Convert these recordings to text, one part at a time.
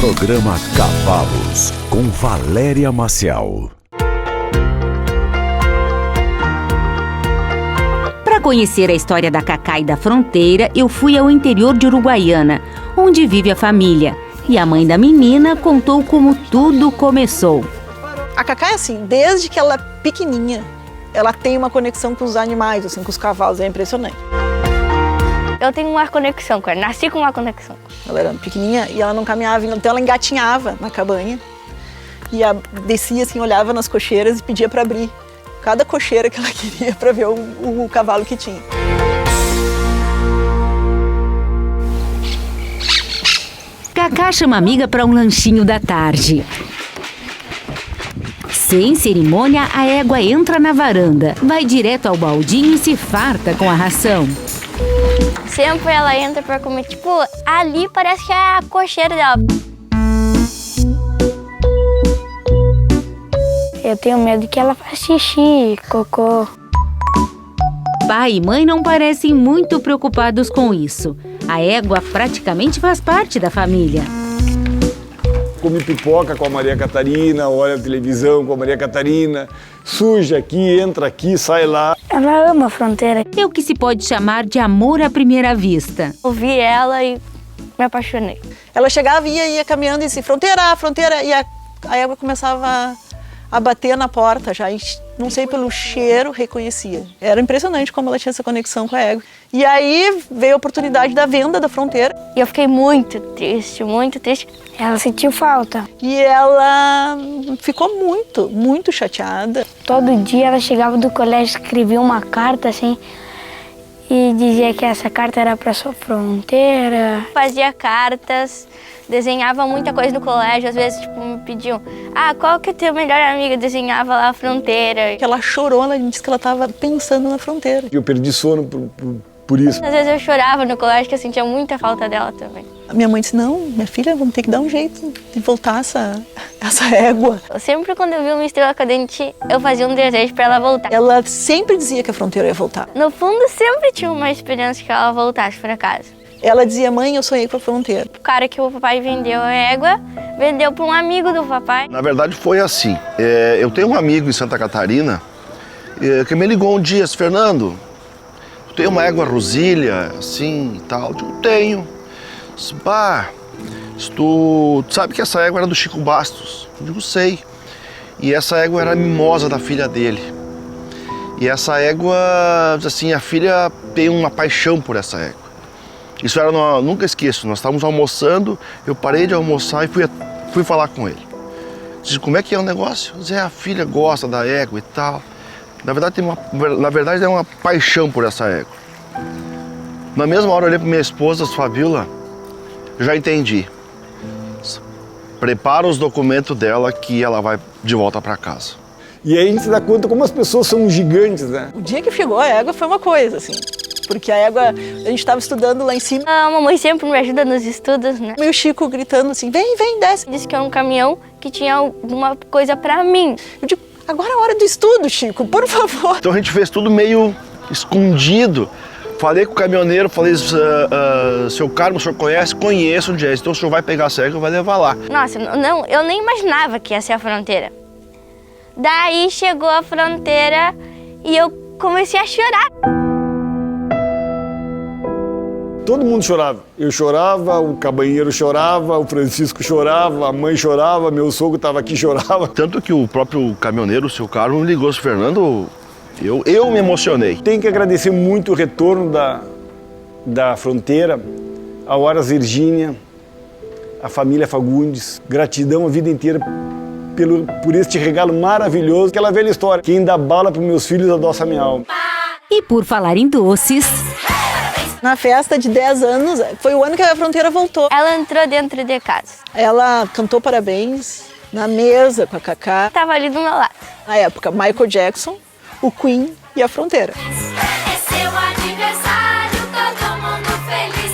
Programa Cavalos, com Valéria Maciel. Para conhecer a história da Cacá e da Fronteira, eu fui ao interior de Uruguaiana, onde vive a família. E a mãe da menina contou como tudo começou. A Cacá é assim, desde que ela é pequenininha, ela tem uma conexão com os animais, assim, com os cavalos, é impressionante. Eu tenho uma conexão com ela, nasci com uma conexão. Ela era pequenininha e ela não caminhava, então ela engatinhava na cabanha. E descia assim, olhava nas cocheiras e pedia para abrir cada cocheira que ela queria para ver o cavalo que tinha. Cacá chama a amiga para um lanchinho da tarde. Sem cerimônia, a égua entra na varanda, vai direto ao baldinho e se farta com a ração. Sempre ela entra pra comer, tipo, ali parece que é a cocheira dela. Eu tenho medo que ela faça xixi, cocô. Pai e mãe não parecem muito preocupados com isso. A égua praticamente faz parte da família. Come pipoca com a Maria Catarina, olha a televisão com a Maria Catarina, suja aqui, entra aqui, sai lá. Ela ama a Fronteira. É o que se pode chamar de amor à primeira vista. Eu vi ela e me apaixonei. Ela chegava e ia caminhando e disse, Fronteira, Fronteira, e a égua começava a bater na porta já, não sei, pelo cheiro, reconhecia. Era impressionante como ela tinha essa conexão com a égua. E aí veio a oportunidade da venda da Fronteira. E eu fiquei muito triste, muito triste. Ela sentiu falta. E ela ficou muito, muito chateada. Todo dia ela chegava do colégio, escrevia uma carta assim, e dizia que essa carta era para sua Fronteira. Fazia cartas, desenhava muita coisa no colégio, às vezes tipo, me pediam, qual que é teu melhor amigo? Eu desenhava lá a Fronteira. Ela chorou, ela disse que ela estava pensando na Fronteira. Eu perdi sono por isso. Às vezes eu chorava no colégio, que eu sentia muita falta dela também. A minha mãe disse, não, minha filha, vamos ter que dar um jeito de voltar essa égua. Sempre quando eu vi uma estrela cadente, eu fazia um desejo para ela voltar. Ela sempre dizia que a Fronteira ia voltar. No fundo, sempre tinha uma esperança que ela voltasse para casa. Ela dizia, mãe, eu sonhei com a Fronteira. O cara que o papai vendeu a égua, vendeu para um amigo do papai. Na verdade foi assim, eu tenho um amigo em Santa Catarina que me ligou um dia, disse, Fernando, tu tem uma égua Rosília, assim e tal? Eu digo, tenho. Disse, tu sabe que essa égua era do Chico Bastos? Eu digo, sei. E essa égua era a mimosa da filha dele. E essa égua, assim, a filha tem uma paixão por essa égua. Isso era, nunca esqueço, nós estávamos almoçando, eu parei de almoçar e fui falar com ele. Disse, como é que é o negócio? Eu disse, a filha gosta da égua e tal. Na verdade é uma paixão por essa égua. Na mesma hora eu olhei para minha esposa, Fabiola, já entendi. Prepara os documentos dela que ela vai de volta para casa. E aí a gente se dá conta como as pessoas são gigantes, né? O dia que chegou a égua foi uma coisa, assim. Porque a égua, a gente estava estudando lá em cima. A mamãe sempre me ajuda nos estudos, né? E o Chico gritando assim, vem, desce. Disse que era um caminhão que tinha alguma coisa para mim. Eu digo, agora é a hora do estudo, Chico, por favor. Então a gente fez tudo meio escondido. Falei com o caminhoneiro, falei, seu Carmo, o senhor conhece? Conheço onde é, então o senhor vai pegar a égua e vai levar lá. Nossa, não, eu nem imaginava que ia ser a Fronteira. Daí chegou a Fronteira e eu comecei a chorar. Todo mundo chorava. Eu chorava, o cabanheiro chorava, o Francisco chorava, a mãe chorava, meu sogro estava aqui e chorava. Tanto que o próprio caminhoneiro, o seu Carmo, me ligou, Fernando, eu me emocionei. Tenho que agradecer muito o retorno da Fronteira, a Horas Virgínia, a família Fagundes. Gratidão a vida inteira por este regalo maravilhoso. Aquela velha história, quem dá bala para meus filhos adoça minha alma. E por falar em doces... Na festa de 10 anos, foi o ano que a Fronteira voltou. Ela entrou dentro de casa. Ela cantou parabéns na mesa com a Cacá. Tava ali do meu lado. Na época, Michael Jackson, o Queen e a Fronteira. É seu aniversário, todo mundo feliz.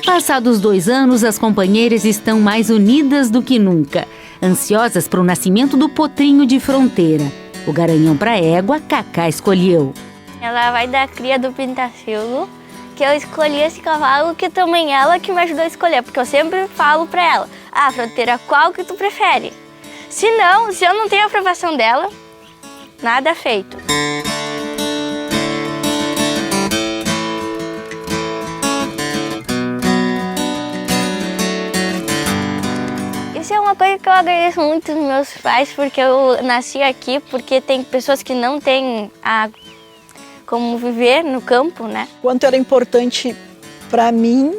Passados 2 anos, as companheiras estão mais unidas do que nunca, ansiosas para o nascimento do potrinho de Fronteira. O garanhão para égua, Cacá escolheu. Ela vai dar cria do Pintacilgo que eu escolhi esse cavalo, que também ela que me ajudou a escolher, porque eu sempre falo pra ela, Fronteira, qual que tu prefere? Se eu não tenho a aprovação dela, nada feito. Isso é uma coisa que eu agradeço muito aos meus pais, porque eu nasci aqui, porque tem pessoas que não têm como viver no campo, né? Quanto era importante para mim,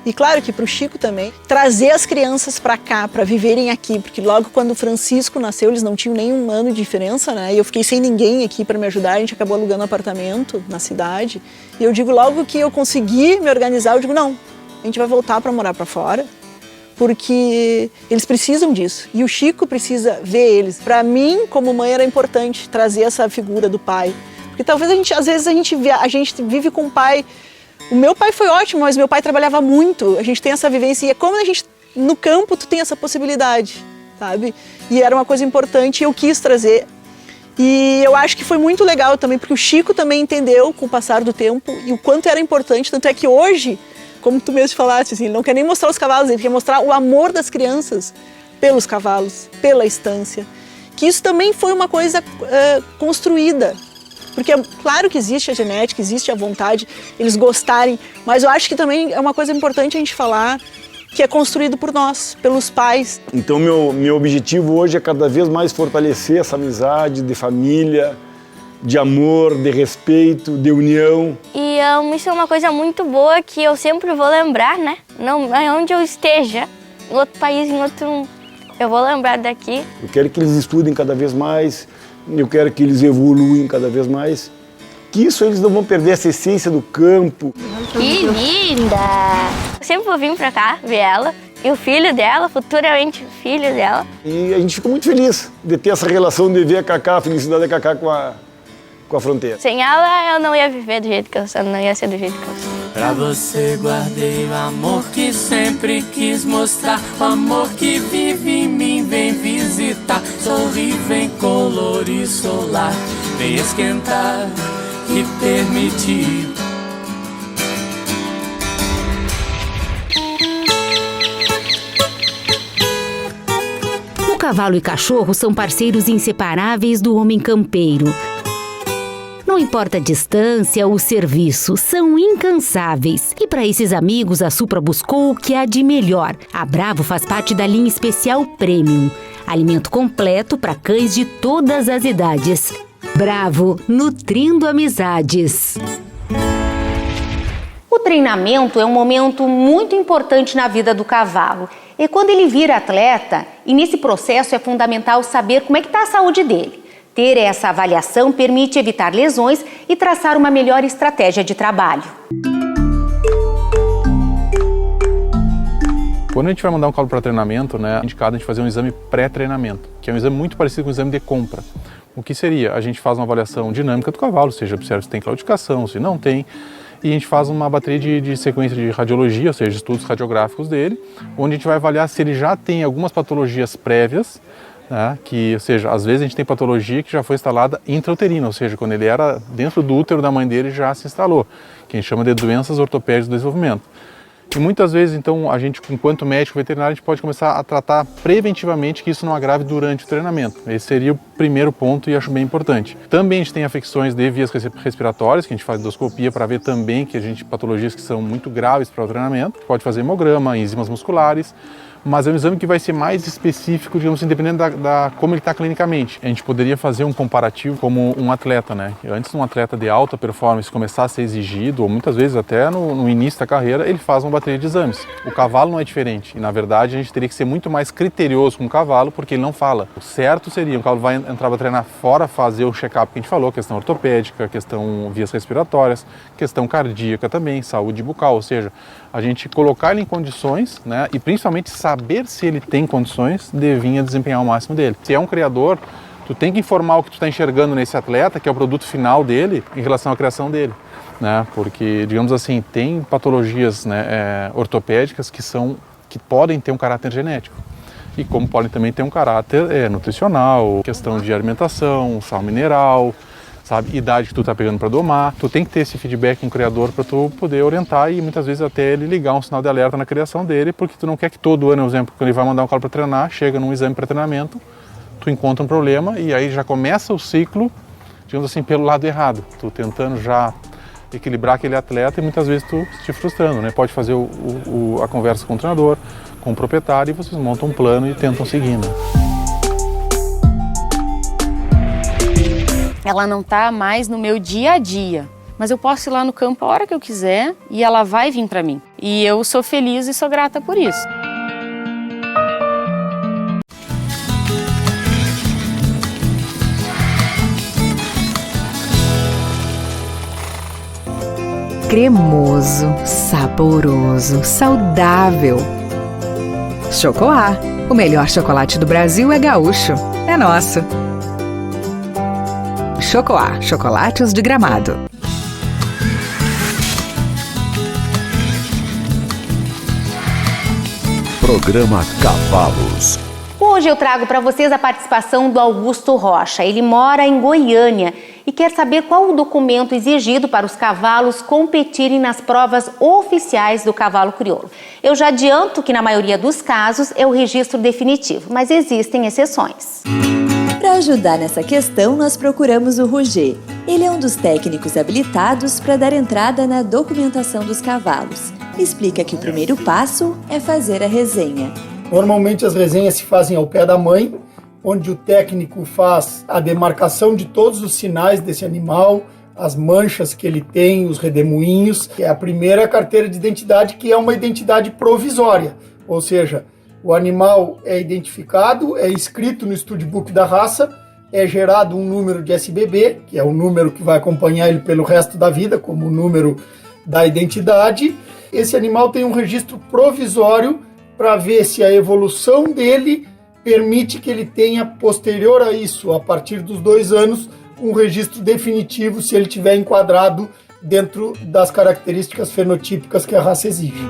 e claro que para o Chico também, trazer as crianças para cá, para viverem aqui, porque logo quando o Francisco nasceu, eles não tinham nem um ano de diferença, né? E eu fiquei sem ninguém aqui para me ajudar, a gente acabou alugando um apartamento na cidade. E eu digo, logo que eu consegui me organizar, eu digo, não, a gente vai voltar para morar para fora, porque eles precisam disso. E o Chico precisa ver eles. Para mim, como mãe, era importante trazer essa figura do pai. Porque talvez às vezes a gente vive com o pai. O meu pai foi ótimo, mas meu pai trabalhava muito. A gente tem essa vivência. E é como a gente, no campo, tu tem essa possibilidade, sabe? E era uma coisa importante e eu quis trazer. E eu acho que foi muito legal também, porque o Chico também entendeu com o passar do tempo e o quanto era importante. Tanto é que hoje, como tu mesmo falaste, assim, ele não quer nem mostrar os cavalos, ele quer mostrar o amor das crianças pelos cavalos, pela estância. Que isso também foi uma coisa construída. Porque é claro que existe a genética, existe a vontade, eles gostarem, mas eu acho que também é uma coisa importante a gente falar que é construído por nós, pelos pais. Então meu objetivo hoje é cada vez mais fortalecer essa amizade de família, de amor, de respeito, de união. E isso é uma coisa muito boa que eu sempre vou lembrar, né? Não, onde eu esteja, em outro país, eu vou lembrar daqui. Eu quero que eles estudem cada vez mais, eu quero que eles evoluem cada vez mais. Que isso eles não vão perder essa essência do campo. Que linda! Eu sempre vou vir pra cá ver ela e o filho dela, futuramente o filho dela. E a gente fica muito feliz de ter essa relação de ver a Cacá, a felicidade da Cacá com a Fronteira. Sem ela eu não ia viver do jeito que eu sou, não ia ser do jeito que eu sou. Pra você guardei o amor que sempre quis mostrar, o amor que vive em mim, vem visitar, sorri, vem colorir solar, vem esquentar e permitir. O cavalo e cachorro são parceiros inseparáveis do homem campeiro. Não importa a distância ou o serviço, são incansáveis. E para esses amigos, a Supra buscou o que há de melhor. A Bravo faz parte da linha especial Premium. Alimento completo para cães de todas as idades. Bravo, nutrindo amizades. O treinamento é um momento muito importante na vida do cavalo. É quando ele vira atleta, e nesse processo é fundamental saber como é que está a saúde dele. Ter essa avaliação permite evitar lesões e traçar uma melhor estratégia de trabalho. Quando a gente vai mandar um cavalo para treinamento, é indicado a gente fazer um exame pré-treinamento, que é um exame muito parecido com o exame de compra. O que seria? A gente faz uma avaliação dinâmica do cavalo, ou seja, observa se tem claudicação, se não tem, e a gente faz uma bateria de sequência de radiologia, ou seja, estudos radiográficos dele, onde a gente vai avaliar se ele já tem algumas patologias prévias, ou seja, às vezes a gente tem patologia que já foi instalada intrauterina, ou seja, quando ele era dentro do útero da mãe dele já se instalou, que a gente chama de doenças ortopédicas do desenvolvimento. E muitas vezes, então, a gente, enquanto médico veterinário, a gente pode começar a tratar preventivamente que isso não agrave durante o treinamento. Esse seria o primeiro ponto e acho bem importante. Também a gente tem afecções de vias respiratórias, que a gente faz endoscopia para ver também que a gente patologias que são muito graves para o treinamento. Pode fazer hemograma, enzimas musculares, mas é um exame que vai ser mais específico, digamos assim, dependendo da como ele está clinicamente. A gente poderia fazer um comparativo como um atleta, Antes de um atleta de alta performance começar a ser exigido, ou muitas vezes até no início da carreira, ele faz uma bateria de exames. O cavalo não é diferente, e na verdade a gente teria que ser muito mais criterioso com o cavalo, porque ele não fala. O certo seria, o cavalo vai entrar para treinar fora, fazer o check-up que a gente falou, questão ortopédica, questão vias respiratórias, questão cardíaca também, saúde bucal, ou seja, a gente colocar ele em condições, e principalmente saber se ele tem condições de vir a desempenhar o máximo dele. Se é um criador, tu tem que informar o que tu está enxergando nesse atleta, que é o produto final dele, em relação à criação dele. Porque, digamos assim, tem patologias ortopédicas que podem ter um caráter genético. E como podem também ter um caráter nutricional, questão de alimentação, sal mineral, sabe? Idade que tu tá pegando para domar. Tu tem que ter esse feedback com o criador para tu poder orientar e muitas vezes até ele ligar um sinal de alerta na criação dele, porque tu não quer que todo ano, por exemplo, quando ele vai mandar um cavalo para treinar, chega num exame para treinamento, tu encontra um problema e aí já começa o ciclo, digamos assim, pelo lado errado. Tu tentando já equilibrar aquele atleta e muitas vezes tu te frustrando, né? Pode fazer a conversa com o treinador, com o proprietário e vocês montam um plano e tentam seguir, né? Ela não está mais no meu dia a dia, mas eu posso ir lá no campo a hora que eu quiser e ela vai vir para mim. E eu sou feliz e sou grata por isso. Cremoso, saboroso, saudável. Chocoá, o melhor chocolate do Brasil é gaúcho, é nosso. Chocoá, chocolates de Gramado. Programa Cavalos. Hoje eu trago para vocês a participação do Augusto Rocha. Ele mora em Goiânia e quer saber qual o documento exigido para os cavalos competirem nas provas oficiais do cavalo crioulo. Eu já adianto que na maioria dos casos é o registro definitivo, mas existem exceções. Para ajudar nessa questão, nós procuramos o Roger. Ele é um dos técnicos habilitados para dar entrada na documentação dos cavalos. Explica que o primeiro passo é fazer a resenha. Normalmente as resenhas se fazem ao pé da mãe, onde o técnico faz a demarcação de todos os sinais desse animal, as manchas que ele tem, os redemoinhos, que é a primeira carteira de identidade, que é uma identidade provisória, ou seja, o animal é identificado, é inscrito no studbook da raça, é gerado um número de SBB, que é o número que vai acompanhar ele pelo resto da vida, como o número da identidade. Esse animal tem um registro provisório para ver se a evolução dele permite que ele tenha, posterior a isso, a partir dos 2 anos, um registro definitivo se ele tiver enquadrado dentro das características fenotípicas que a raça exige.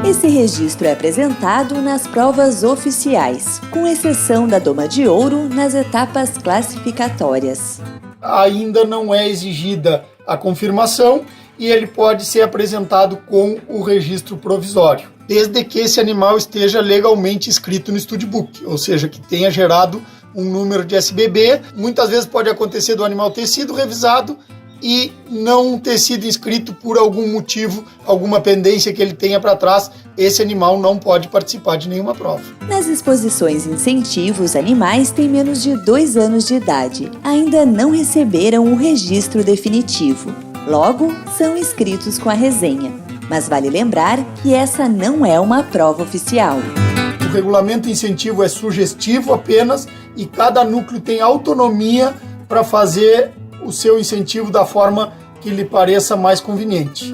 Esse registro é apresentado nas provas oficiais, com exceção da doma de ouro nas etapas classificatórias. Ainda não é exigida a confirmação e ele pode ser apresentado com o registro provisório, desde que esse animal esteja legalmente inscrito no studbook, ou seja, que tenha gerado um número de SBB. Muitas vezes pode acontecer do animal ter sido revisado e não ter sido inscrito por algum motivo, alguma pendência que ele tenha para trás. Esse animal não pode participar de nenhuma prova. Nas exposições incentivo, os animais têm menos de 2 anos de idade. Ainda não receberam o registro definitivo. Logo, são inscritos com a resenha. Mas vale lembrar que essa não é uma prova oficial. O regulamento incentivo é sugestivo apenas e cada núcleo tem autonomia para fazer o seu incentivo da forma que lhe pareça mais conveniente.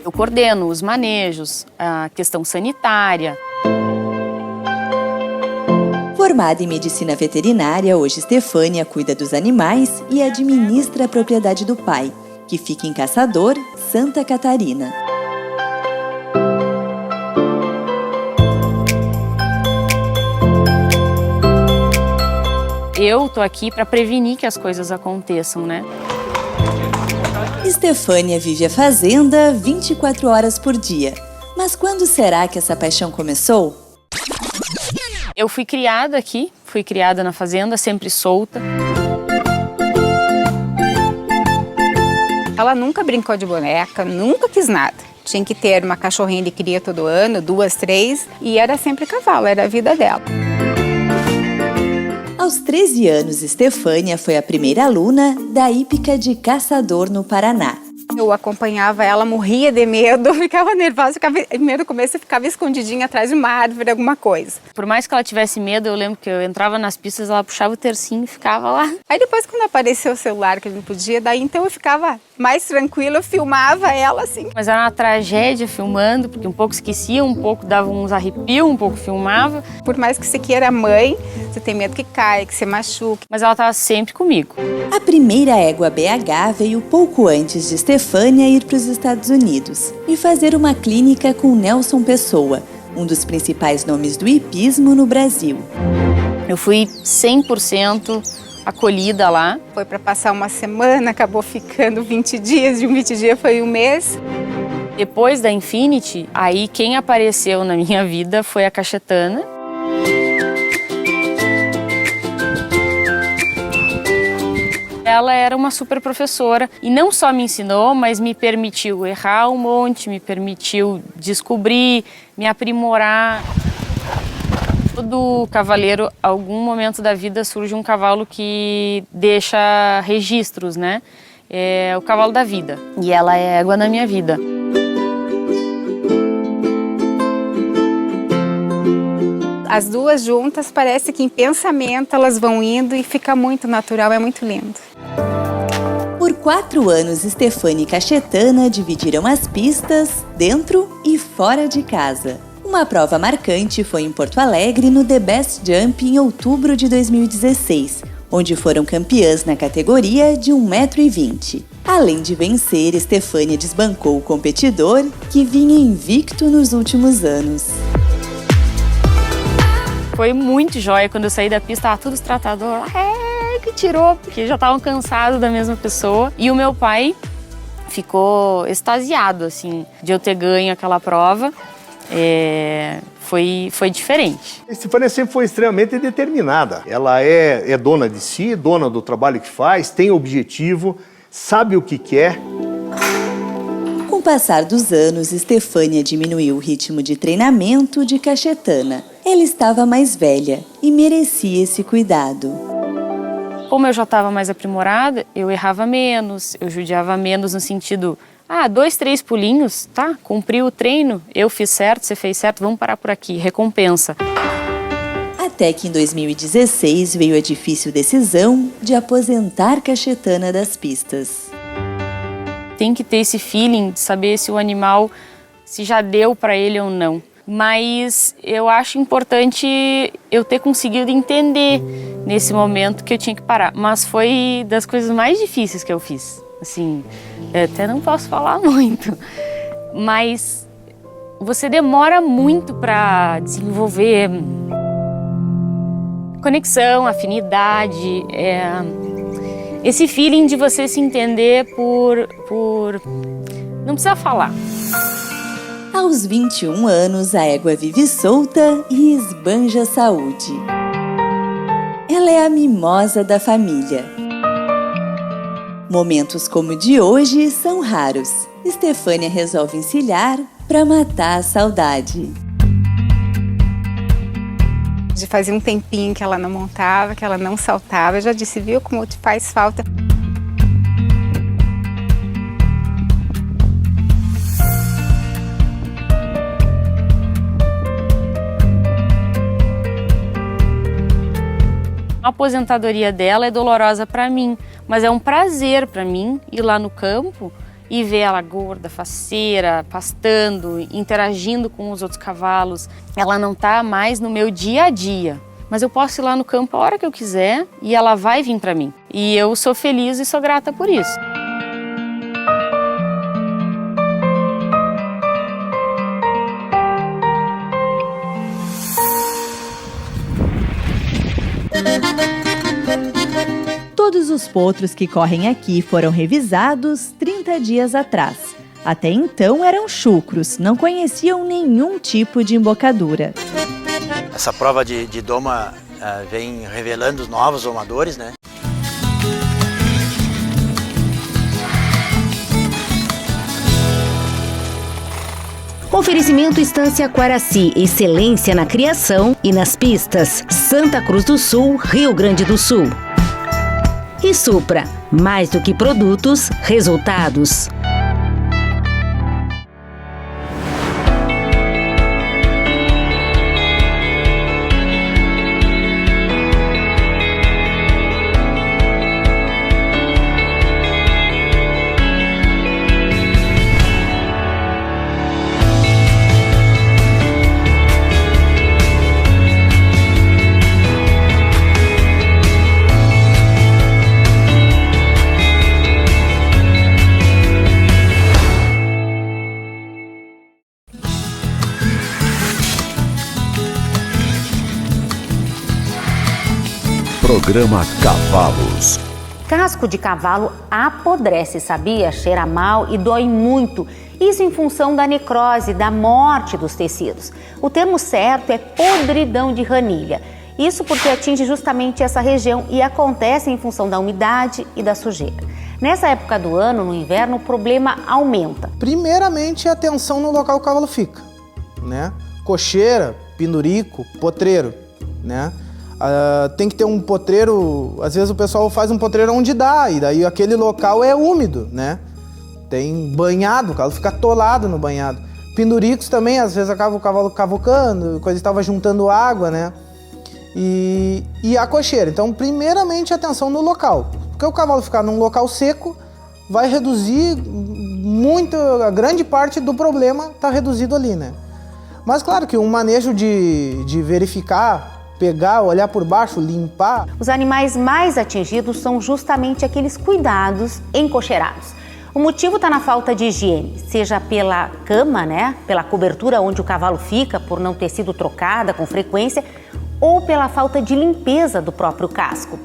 Eu coordeno os manejos, a questão sanitária. Formada em medicina veterinária, hoje Estefânia cuida dos animais e administra a propriedade do pai, que fica em Caçador, Santa Catarina. Eu tô aqui para prevenir que as coisas aconteçam, né? Estefânia vive a fazenda 24 horas por dia. Mas quando será que essa paixão começou? Eu fui criada aqui, fui criada na fazenda, sempre solta. Ela nunca brincou de boneca, nunca quis nada. Tinha que ter uma cachorrinha de cria todo ano, 2, 3, e era sempre cavalo, era a vida dela. Aos 13 anos, Estefânia foi a primeira aluna da hípica de Caçador, no Paraná. Eu acompanhava ela, morria de medo, ficava nervosa, no começo eu ficava escondidinha atrás de uma árvore, alguma coisa. Por mais que ela tivesse medo, eu lembro que eu entrava nas pistas, ela puxava o tercinho e ficava lá. Aí depois quando apareceu o celular que a gente podia, daí então eu ficava mais tranquila, eu filmava ela assim. Mas era uma tragédia filmando, porque um pouco esquecia, um pouco dava uns arrepios, um pouco filmava. Por mais que você queira mãe, você tem medo que caia, que você machuque. Mas ela estava sempre comigo. A primeira égua BH veio pouco antes de Estefânia ir para os Estados Unidos e fazer uma clínica com Nelson Pessoa, um dos principais nomes do hipismo no Brasil. Eu fui 100% acolhida lá. Foi para passar uma semana, acabou ficando 20 dias, de 20 dias foi um mês. Depois da Infinity, aí quem apareceu na minha vida foi a Cachetana. Ela era uma super professora e não só me ensinou, mas me permitiu errar um monte, me permitiu descobrir, me aprimorar. Todo cavaleiro, algum momento da vida surge um cavalo que deixa registros, né? É o cavalo da vida e ela é égua na minha vida. As duas juntas, parece que em pensamento elas vão indo e fica muito natural, é muito lindo. Por 4 anos, Estefânia e Cachetana dividiram as pistas dentro e fora de casa. Uma prova marcante foi em Porto Alegre, no The Best Jump, em outubro de 2016, onde foram campeãs na categoria de 1,20 m. Além de vencer, Estefânia desbancou o competidor, que vinha invicto nos últimos anos. Foi muito jóia quando eu saí da pista, tava tudo os tratadores que tirou, porque já estavam cansados da mesma pessoa. E o meu pai ficou extasiado, assim, de eu ter ganho aquela prova. Foi diferente. Estefânia sempre foi extremamente determinada. Ela é dona de si, dona do trabalho que faz, tem objetivo, sabe o que quer. Com o passar dos anos, Estefânia diminuiu o ritmo de treinamento de Cachetana. Ela estava mais velha e merecia esse cuidado. Como eu já estava mais aprimorada, eu errava menos, eu judiava menos no sentido... 2, 3 pulinhos, tá? Cumpri o treino, eu fiz certo, você fez certo, vamos parar por aqui, recompensa. Até que em 2016 veio a difícil decisão de aposentar Cachetana das pistas. Tem que ter esse feeling de saber se o animal, se já deu para ele ou não. Mas eu acho importante eu ter conseguido entender nesse momento que eu tinha que parar. Mas foi das coisas mais difíceis que eu fiz. Assim, eu até não posso falar muito, mas você demora muito para desenvolver conexão, afinidade, esse feeling de você se entender por... Não precisa falar. Aos 21 anos, a égua vive solta e esbanja saúde. Ela é a mimosa da família. Momentos como o de hoje são raros. Estefânia resolve encilhar para matar a saudade. Já fazia um tempinho que ela não montava, que ela não saltava. Eu já disse, viu como te faz falta? A aposentadoria dela é dolorosa para mim, mas é um prazer para mim ir lá no campo e ver ela gorda, faceira, pastando, interagindo com os outros cavalos. Ela não está mais no meu dia a dia, mas eu posso ir lá no campo a hora que eu quiser e ela vai vir para mim. E eu sou feliz e sou grata por isso. Todos os potros que correm aqui foram revisados 30 dias atrás. Até então eram chucros, não conheciam nenhum tipo de embocadura. Essa prova de doma vem revelando os novos domadores, né? Oferecimento Estância Quaraci, excelência na criação e nas pistas. Santa Cruz do Sul, Rio Grande do Sul. E Supra, mais do que produtos, resultados. Programa Cavalos. Casco de cavalo apodrece, sabia? Cheira mal e dói muito. Isso em função da necrose, da morte dos tecidos. O termo certo é podridão de ranilha. Isso porque atinge justamente essa região e acontece em função da umidade e da sujeira. Nessa época do ano, no inverno, o problema aumenta. Primeiramente, a tensão no local que o cavalo fica, né? Cocheira, pendurico, potreiro, né? Tem que ter um potreiro, às vezes o pessoal faz um potreiro onde dá, e daí aquele local é úmido, né? Tem banhado, o cavalo fica atolado no banhado. Penduricos também, às vezes acaba o cavalo cavocando, coisa estava juntando água, né? E a cocheira. Então, primeiramente, atenção no local. Porque o cavalo ficar num local seco vai reduzir muito, a grande parte do problema está reduzido ali, né? Mas claro que um manejo de verificar, pegar, olhar por baixo, limpar. Os animais mais atingidos são justamente aqueles cuidados encocheirados. O motivo está na falta de higiene, seja pela cama, né, pela cobertura onde o cavalo fica, por não ter sido trocada com frequência, ou pela falta de limpeza do próprio casco.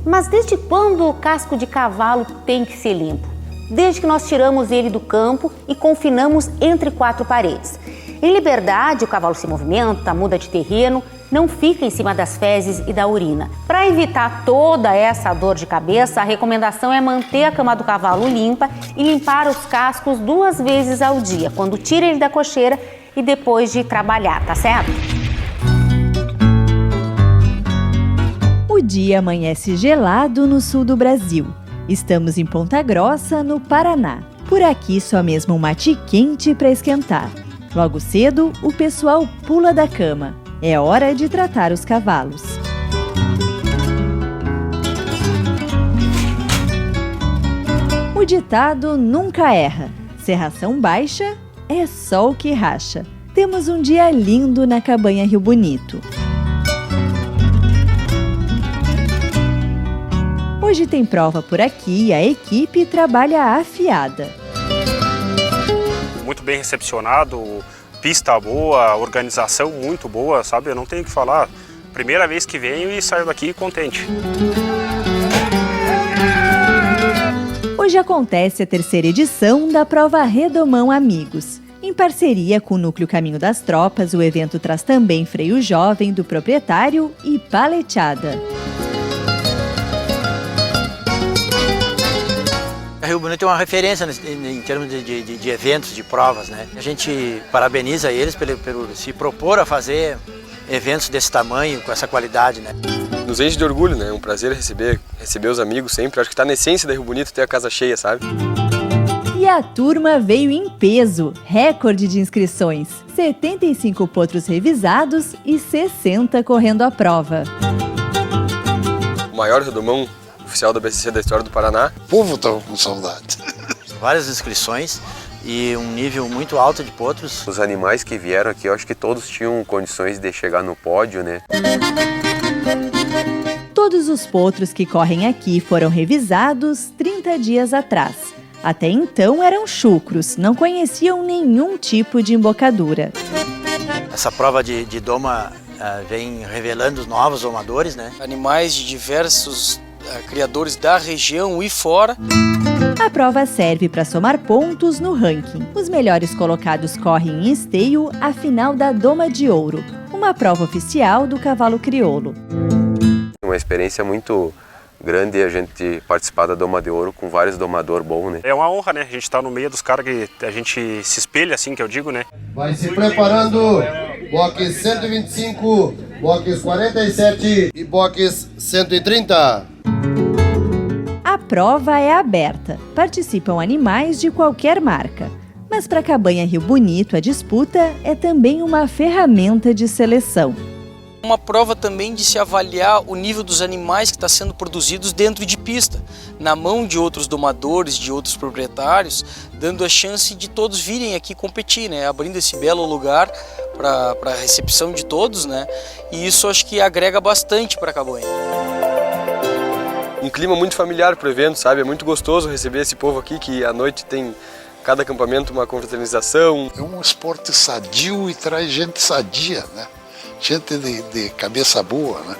Mas desde quando o casco de cavalo tem que ser limpo? Desde que nós tiramos ele do campo e confinamos entre 4 paredes. Em liberdade, o cavalo se movimenta, muda de terreno, não fica em cima das fezes e da urina. Para evitar toda essa dor de cabeça, a recomendação é manter a cama do cavalo limpa e limpar os cascos 2 vezes ao dia, quando tira ele da cocheira e depois de trabalhar, tá certo? O dia amanhece gelado no sul do Brasil. Estamos em Ponta Grossa, no Paraná. Por aqui só mesmo um mate quente para esquentar. Logo cedo, o pessoal pula da cama. É hora de tratar os cavalos. O ditado nunca erra. Serração baixa é sol que racha. Temos um dia lindo na cabanha Rio Bonito. Hoje tem prova por aqui e a equipe trabalha afiada. Muito bem recepcionado, pista boa, organização muito boa, sabe? Eu não tenho o que falar. Primeira vez que venho e saio daqui contente. Hoje acontece a 3ª edição da prova Redomão Amigos. Em parceria com o Núcleo Caminho das Tropas, o evento traz também freio jovem do proprietário e paleteada. A Rio Bonito é uma referência em termos de eventos, de provas, né? A gente parabeniza eles pelo se propor a fazer eventos desse tamanho, com essa qualidade, né? Nos enche de orgulho, né? É um prazer receber os amigos sempre. Acho que está na essência da Rio Bonito ter a casa cheia, sabe? E a turma veio em peso, recorde de inscrições. 75 potros revisados e 60 correndo a prova. O maior redomão oficial da BCC da história do Paraná. O povo estava com saudade. Várias inscrições e um nível muito alto de potros. Os animais que vieram aqui, eu acho que todos tinham condições de chegar no pódio, né? Todos os potros que correm aqui foram revisados 30 dias atrás. Até então eram chucros, não conheciam nenhum tipo de embocadura. Essa prova de doma vem revelando os novos domadores, né? Animais de diversos criadores da região e fora. A prova serve para somar pontos no ranking. Os melhores colocados correm em esteio a final da Doma de Ouro, uma prova oficial do cavalo crioulo. Uma experiência muito grande a gente participar da Doma de Ouro com vários domadores bons, né? É uma honra, né? A gente tá no meio dos caras que a gente se espelha, assim que eu digo, né? Vai se preparando, box 125, box 47 e box 130. A prova é aberta. Participam animais de qualquer marca. Mas para a cabanha Rio Bonito, a disputa é também uma ferramenta de seleção. Uma prova também de se avaliar o nível dos animais que está sendo produzidos dentro de pista, na mão de outros domadores, de outros proprietários, dando a chance de todos virem aqui competir, né? Abrindo esse belo lugar para a recepção de todos, né? E isso acho que agrega bastante para a cabanha. Um clima muito familiar para o evento, sabe? É muito gostoso receber esse povo aqui, que à noite tem cada acampamento uma confraternização. É um esporte sadio e traz gente sadia, né? Gente de cabeça boa, né?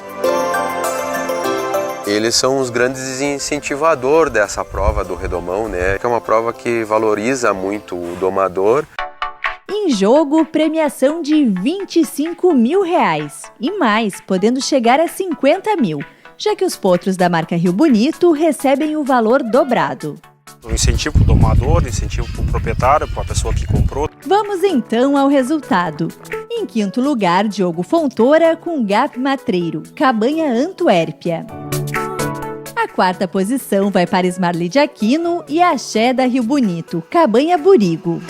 Eles são os grandes incentivadores dessa prova do redomão, né? Que é uma prova que valoriza muito o domador. Em jogo, premiação de R$25 mil e mais, podendo chegar a 50 mil, já que os potros da marca Rio Bonito recebem o valor dobrado. Um incentivo para o domador, incentivo para o proprietário, para a pessoa que comprou. Vamos então ao resultado. Em quinto lugar, Diogo Fontoura com Gap Matreiro, Cabanha Antuérpia. A quarta posição vai para Ismarli de Aquino e Axé da Rio Bonito, Cabanha Burigo.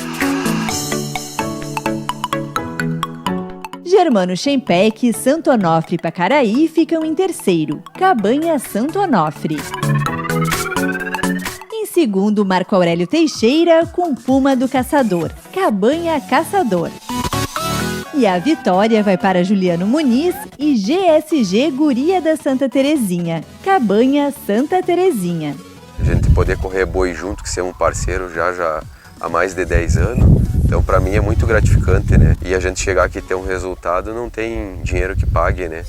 Germano Chempec e Santo Onofre Pacaraí ficam em terceiro, Cabanha Santo Onofre. Em segundo, Marco Aurélio Teixeira com Puma do Caçador, Cabanha Caçador. E a vitória vai para Juliano Muniz e GSG Guria da Santa Terezinha, Cabanha Santa Terezinha. A gente poder correr boi junto, que ser um parceiro já há mais de 10 anos, então para mim é muito gratificante, né? E a gente chegar aqui e ter um resultado, não tem dinheiro que pague, né?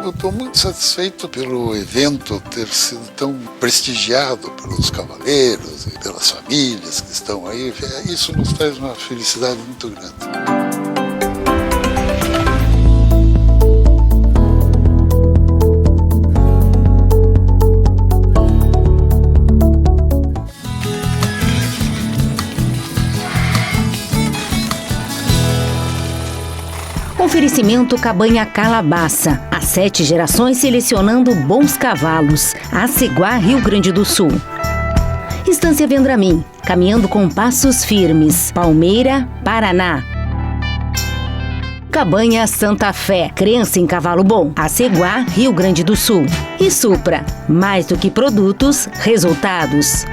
Eu estou muito satisfeito pelo evento ter sido tão prestigiado pelos cavaleiros e pelas famílias que estão aí. Isso nos traz uma felicidade muito grande. Oferecimento Cabanha Calabaça. Há 7 gerações selecionando bons cavalos. Aceguá, Rio Grande do Sul. Estância Vendramin. Caminhando com passos firmes. Palmeira, Paraná. Cabanha Santa Fé. Crença em cavalo bom. Aceguá, Rio Grande do Sul. E Supra. Mais do que produtos, resultados.